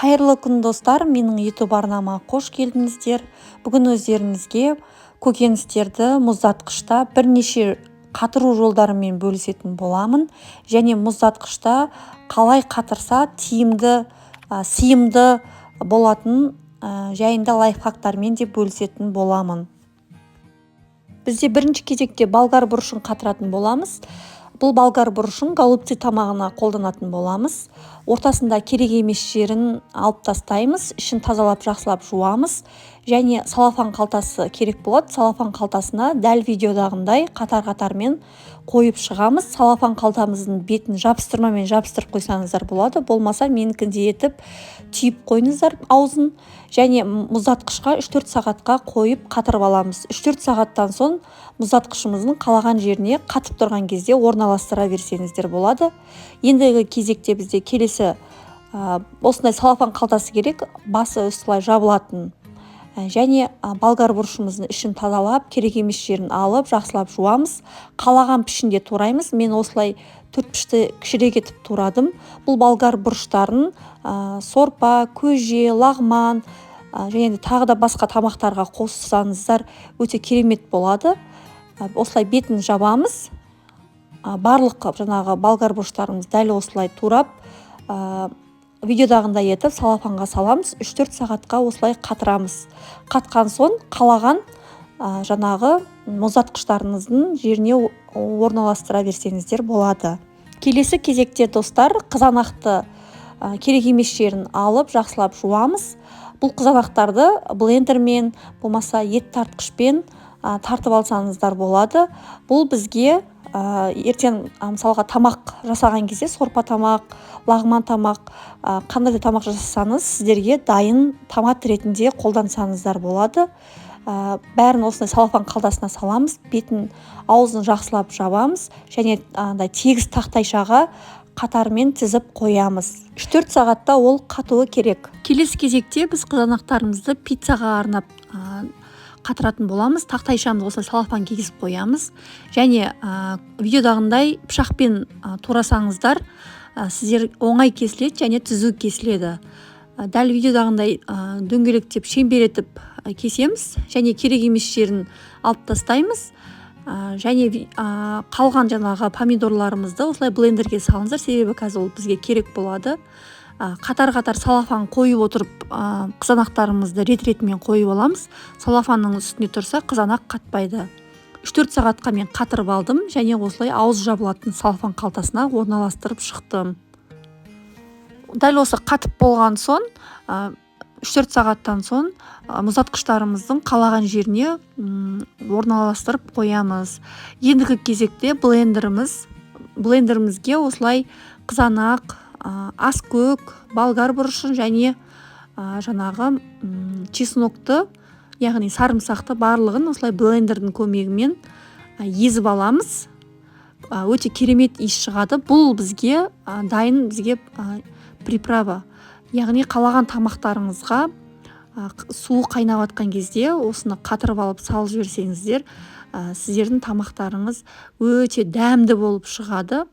Қайырлы күн достар, менің YouTube арнама қош келдіңіздер. Бүгін өздеріңізге көкөністерді мұздатқышта бірнеше қатыру жолдарымен бөлісетін боламын. Және мұздатқышта қалай қатырса тиімді, сыйымды болатын жайында лайфхактармен де бөлісетін боламын. Бізде бірінші кезекте болгар бұрышын қатыратын боламыз. Бұл болгар бұрышын голубцы тамағына қолданатын боламыз. Ортасында керек емес жерін алып тастаймыз, ішін тазалап жақсылап жуамыз. Және салафан қалтасы керек болады. Салафан қалтасына дәл видеодағындай қатар-қатармен қойып шығамыз. Салафан қалтамыздың бетін жабыстырмамен жабыстырып қойсаңыздар болады. Болмаса менікіндей етіп түйіп қойыңыздар аузын. Және мұздатқышқа 3-4 сағатқа қойып қатырып аламыз. 3-4 сағаттан соң мұздатқышымыздың қалаған жеріне қатып тұрған кезде орналастыра берсеңіздер болады. Ендігі кезекте бізде келесі осындай салафан қалтасы керек, басы осылай жабылатын. Және болгар бұрышымыздың ішін тазалап, керек емес жерін алып, жақсылап жуамыз. Қалаған пішінде тураймыз. Мен осылай 4 пішті кішірек етіп турадым. Бұл болгар бұрыштарын сорпа, көже, лағман және тағы да басқа тамақтарға қоссаңыздар өте керемет болады. Осылай бетін жабамыз. Барлық жаңағы болгар бұрыштарымыз дәл осылай турап, видеодағындай етіп салафанға саламыз. 3-4 сағатқа осылай қатырамыз. Қатқан соң қалаған жаңағы мұздатқыштарыңыздың жеріне орналастыра берсеңіздер болады. Келесі кезекте достар, қызанақты керек емес жерін алып жақсылап жуамыз. Бұл қызанақтарды блендермен, болмаса ет тартқышпен тартып алсаңыздар болады. Бұл бізге ертең мысалға тамақ жасаған кезде, сорпа тамақ, лағман тамақ, қандай да тамақ жасасаңыз, сіздерге дайын томат ретінде қолдансаңыздар болады. Бәрін осындай салафан қалтасына саламыз, бетін аузын жақсылап жабамыз және тегіс тақтайшаға қатармен тізіп қоямыз. 3-4 сағатта ол қатуы керек. Келесі кезекте біз қызанақтарымызды пиццаға арнап қатыратын боламыз. Тақтайшамызды осылай салафан кигізіп қоямыз. Және видеодағындай пышақпен турасаңыздар, сіздер оңай кесіледі және түзу кесіледі. Дәл видеодағындай дөңгелектеп, шеңберлетіп кесеміз және керек емес жерін алып тастаймыз. Және қалған жаңағы помидорларымызды осылай блендерге салыңыздар, себебі қазір ол бізге керек болады. Қатар-қатар салафан қойып отырып, қызанақтарымызды рет-ретімен қойып аламыз. Салафанның үстіне тұрса, қызанақ қатпайды. 3-4 сағатқа мен қатырып алдым және осылай ауыз жабылатын салафан қалтасына орналастырып шықтым. Дәл осы қатып болған соң, 3-4 сағаттан соң мұздатқыштарымыздың қалаған жеріне орналастырып қоямыз. Ендігі кезекте блендерімізге осылай қызанақ, аскөк, болгар бұрышын және жаңағы чеснокты, яғни сарымсақты барлығын осылай блендердің көмегімен езіп аламыз. Өте керемет иіс шығады. Бұл бізге дайын приправа. Яғни қалаған тамақтарыңызға суы қайнап атқан кезде осыны қатырып алып салып жіберсеңіздер, сіздердің тамақтарыңыз өте дәмді болып шығады.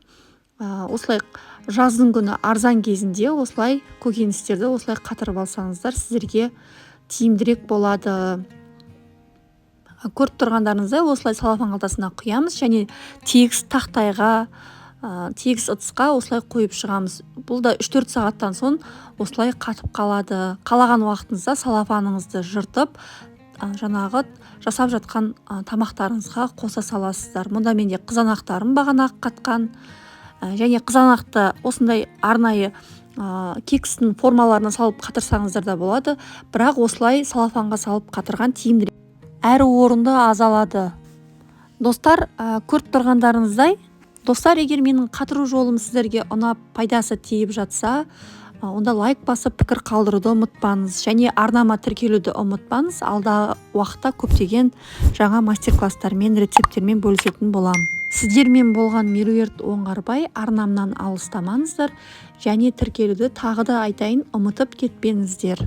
Осылай жаздың күні арзан кезінде осылай көкөністерді осылай қатырып алсаңыздар, сіздерге тиімдірек болады. Көріп тұрғандарыңыздай осылай салафан қалтасына құямыз және тегіс тақтайға, тегіс ыдысқа осылай қойып шығамыз. Бұл да 3-4 сағаттан соң осылай қатып қалады. Қалаған уақытыңызда салафаныңызды жыртып, жаңағы жасап жатқан тамақтарыңызға қоса саласыздар. Мұнда менде қызанақтарым бағана қатқан және қызанақты осындай арнайы кекстің формаларына салып қатырсаңыздар да болады. Бірақ осылай салафанға салып қатырған тиімді әрі орынды аз алады. Достар, көріп тұрғандарыңыздай, достар, егер менің қатыру жолым сіздерге ұнап, пайдасы тиіп жатса, онда лайк басып пікір қалдыруды ұмытпаңыз және арнама тіркелуді ұмытпаңыз. Алдағы уақытта көптеген жаңа мастер-класстармен, рецепттермен бөлісетін болам. Сіздермен болған Меруерт Оңғарбай. Арнамнан алыстамаңыздар және тіркелуді тағы да айтайын, ұмытып кетпеңіздер.